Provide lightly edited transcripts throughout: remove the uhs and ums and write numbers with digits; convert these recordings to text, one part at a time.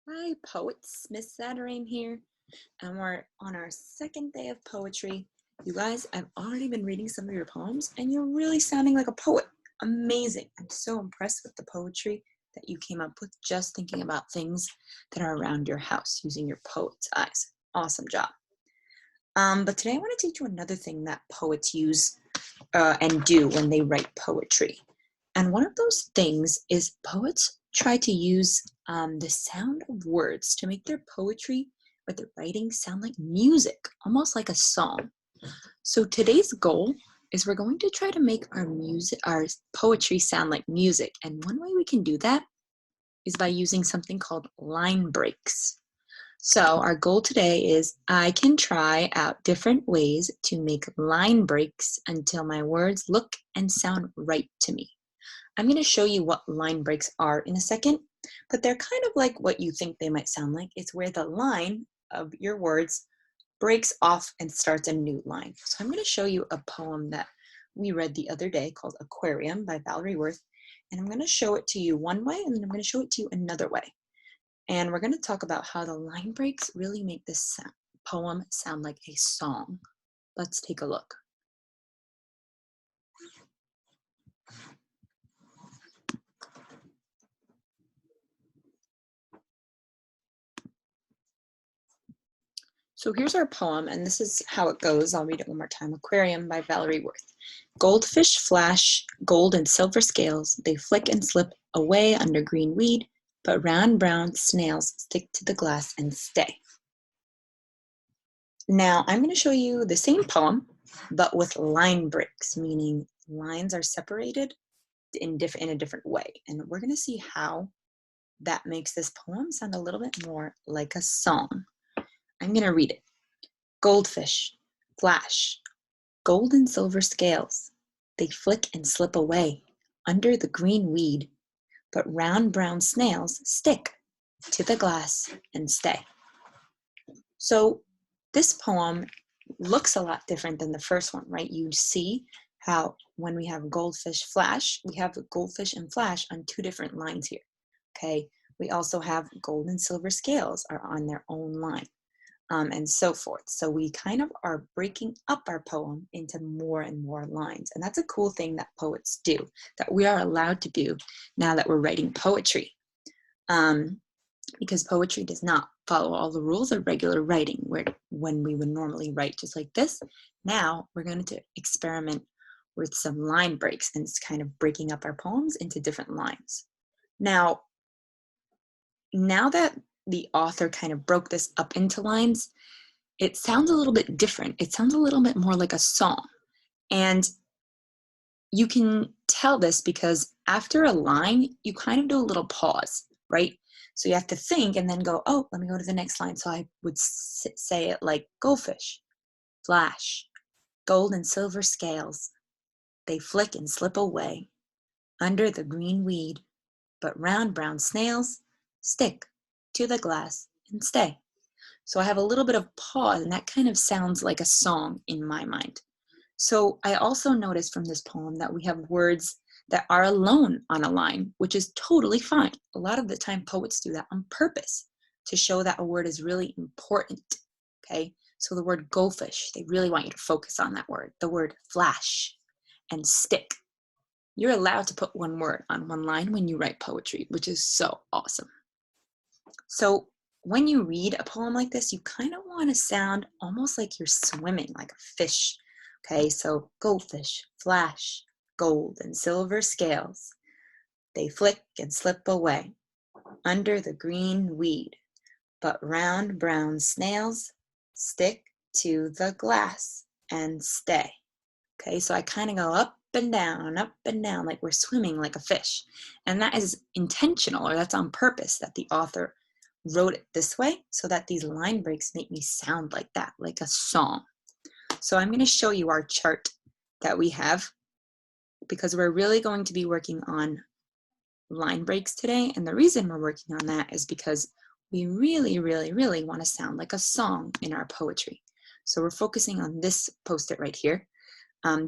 Hi, poets. Miss Saturaine here, and we're on our second day of poetry. You guys, I've already been reading some of your poems, and you're really sounding like a poet. Amazing. I'm so impressed with the poetry that you came up with just thinking about things that are around your house using your poet's eyes. Awesome job. But today I want to teach you another thing that poets use and do when they write poetry. And one of those things is poets try to use the sound of words to make their poetry or their writing sound like music, almost like a song. So today's goal is we're going to try to make our poetry sound like music. And one way we can do that is by using something called line breaks. So our goal today is I can try out different ways to make line breaks until my words look and sound right to me. I'm going to show you what line breaks are in a second, but they're kind of like what you think they might sound like. It's where the line of your words breaks off and starts a new line. So I'm going to show you a poem that we read the other day called Aquarium by Valerie Worth, and I'm going to show it to you one way and then I'm going to show it to you another way. And we're going to talk about how the line breaks really make this poem sound like a song. Let's take a look. So here's our poem, and this is how it goes. I'll read it one more time. Aquarium by Valerie Worth. Goldfish flash gold and silver scales. They flick and slip away under green weed, but round brown snails stick to the glass and stay. Now I'm going to show you the same poem, but with line breaks, meaning lines are separated in a different way. And we're going to see how that makes this poem sound a little bit more like a song. I'm going to read it. Goldfish flash gold and silver scales. They flick and slip away under the green weed, but round brown snails stick to the glass and stay. So this poem looks a lot different than the first one, right? You see how when we have goldfish flash, we have goldfish and flash on two different lines here, okay? We also have gold and silver scales are on their own line. And so forth. So we kind of are breaking up our poem into more and more lines. And that's a cool thing that poets do, that we are allowed to do now that we're writing poetry. Because poetry does not follow all the rules of regular writing, where when we would normally write just like this, now we're going to experiment with some line breaks, and it's kind of breaking up our poems into different lines. Now that the author kind of broke this up into lines, it sounds a little bit different. It sounds a little bit more like a song. And you can tell this because after a line, you kind of do a little pause, right? So you have to think and then go, oh, let me go to the next line. So I would say it like goldfish, flash, gold and silver scales. They flick and slip away under the green weed, but round brown snails stick to the glass and stay. So I have a little bit of pause, and that kind of sounds like a song in my mind. So I also noticed from this poem that we have words that are alone on a line, which is totally fine. A lot of the time poets do that on purpose to show that a word is really important, okay? So the word goldfish, they really want you to focus on that word. The word flash and stick. You're allowed to put one word on one line when you write poetry, which is so awesome. So when you read a poem like this, you kind of want to sound almost like you're swimming, like a fish. Okay, so goldfish, flash, gold and silver scales. They flick and slip away under the green weed, but round brown snails stick to the glass and stay. Okay, so I kind of go up and down, like we're swimming like a fish. And that is intentional, or that's on purpose, that the author wrote it this way so that these line breaks make me sound like that, like a song. So I'm going to show you our chart that we have, because we're really going to be working on line breaks today. And the reason we're working on that is because we really, really, really want to sound like a song in our poetry. So we're focusing on this post-it right here.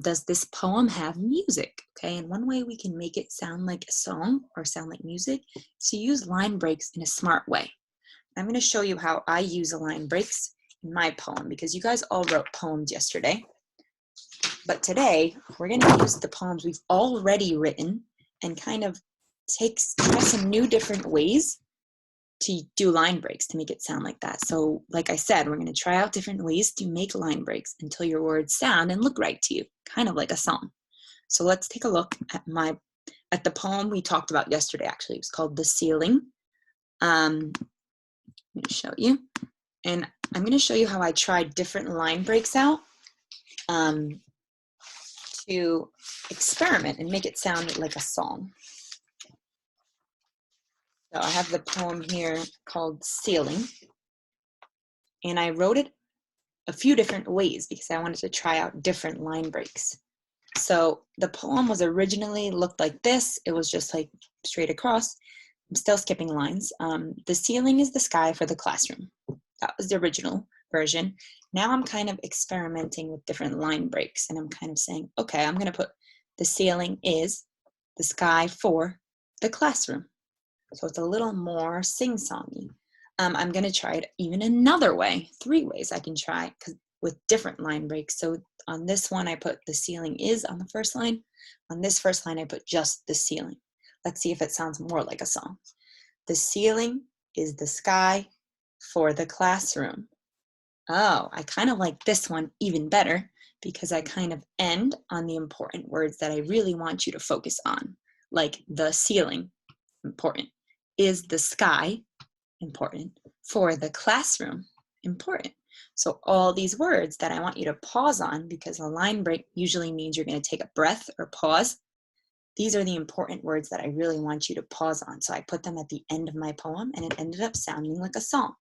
Does this poem have music? Okay, and one way we can make it sound like a song or sound like music is to use line breaks in a smart way. I'm going to show you how I use line breaks in my poem, because you guys all wrote poems yesterday. But today, we're going to use the poems we've already written and kind of try some new different ways to do line breaks to make it sound like that. So like I said, we're going to try out different ways to make line breaks until your words sound and look right to you, kind of like a song. So let's take a look at the poem we talked about yesterday. Actually, it was called The Ceiling. I'm going to show you, and I'm going to show you how I tried different line breaks out to experiment and make it sound like a song. So I have the poem here called Ceiling, and I wrote it a few different ways because I wanted to try out different line breaks. So the poem was originally looked like this. It was just like straight across. I'm still skipping lines. The ceiling is the sky for the classroom. That was the original version. Now I'm kind of experimenting with different line breaks, and I'm kind of saying, okay, I'm going to put the ceiling is the sky for the classroom. So it's a little more sing-songy. I'm going to try it even another way, 3 ways I can try with different line breaks. So on this one, I put the ceiling is on the first line. On this first line, I put just the ceiling. Let's see if it sounds more like a song. The ceiling is the sky for the classroom. Oh, I kind of like this one even better because I kind of end on the important words that I really want you to focus on, like the ceiling, important, is the sky, important, for the classroom, important. So all these words that I want you to pause on, because a line break usually means you're going to take a breath or pause. These are the important words that I really want you to pause on. So I put them at the end of my poem, and it ended up sounding like a song.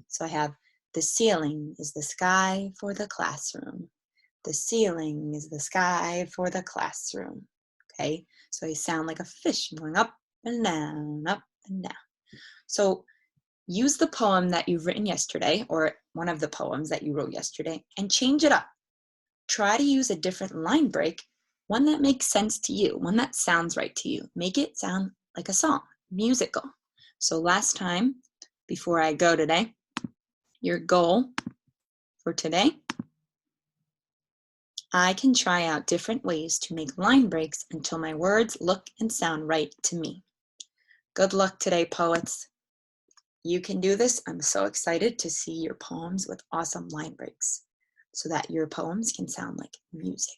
So I have the ceiling is the sky for the classroom. The ceiling is the sky for the classroom. Okay, so I sound like a fish going up and down, up and down. So use the poem that you've written yesterday, or one of the poems that you wrote yesterday, and change it up. Try to use a different line break, one that makes sense to you, one that sounds right to you. Make it sound like a song, musical. So last time, before I go today, your goal for today, I can try out different ways to make line breaks until my words look and sound right to me. Good luck today, poets. You can do this. I'm so excited to see your poems with awesome line breaks so that your poems can sound like music.